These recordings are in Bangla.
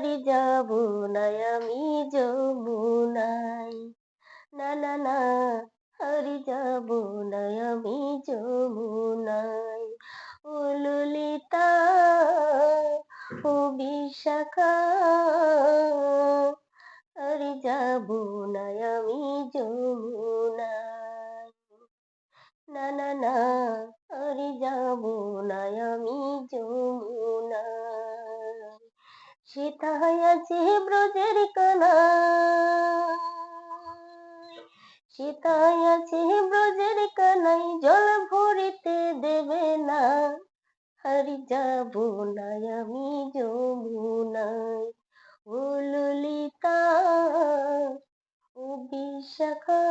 হারি যাব না আমি যমুনায়। না না না, হারি যাব না আমি যমুনায়। ও ললিতা, ও বিশাখা, হারি যাব না আমি যমুনায়। না না না, হারি যাব না আমি যমুনায়। সেথায় আছে ব্রজের কানাই, সেথায় আছে ব্রজের কানাই, জল ভরিতে দেবে না। হারি যাব না আমি যমুনায়। ও ললিতা, ও বিশাখা,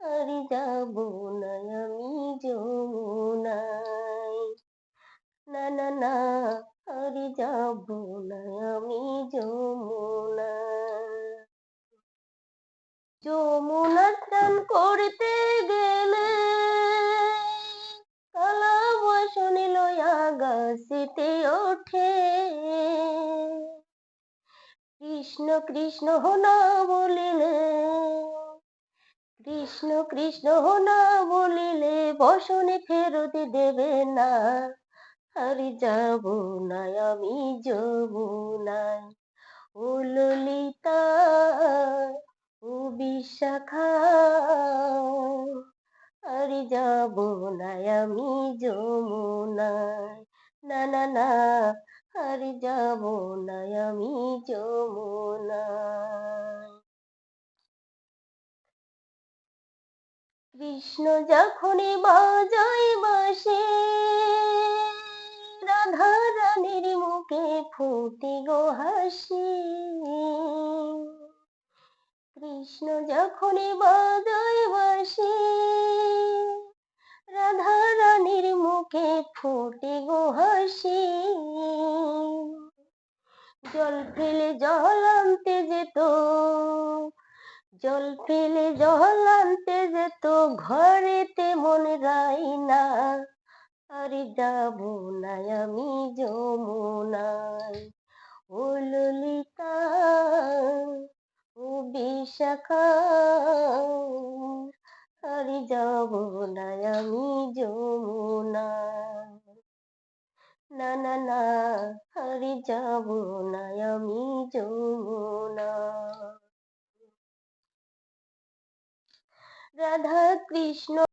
হারি যাব না আমি যমুনায়। না না না, হারি যাব না আমি যমুনায়। যমুনা স্নান করতে গেলে কালা বসনে লয়া গাছিতে ওঠে। কৃষ্ণ কৃষ্ণ না বলিলে, কৃষ্ণ কৃষ্ণ না বলিলে বসনে ফেরত দেবে না। হারি যাব না আমি যমুনায়। ও ললিতা, ও বিশাখা, হারি যাব না আমি যমুনায়। না না না, হারি যাব না আমি যমুনায়। কৃষ্ণ যখনই বাজায় বাঁশি, রাধা রানীর মুখে ফুটে গো হাসি। কৃষ্ণ যখনই বাজায় বাঁশি, রাধা রানীর মুখে ফুটে গো হাসি। জল ফেলে জল আনতে যেত, জল ফেলে জল আনতে যেত, ঘরেতে মন রাই না। হারি যাব না আমি যমুনায়। ও ললিতা, ও বিশাখা, হারি যাব না আমি যমুনায়। না না না, হারি যাব না আমি যমুনায়। রাধা কৃষ্ণ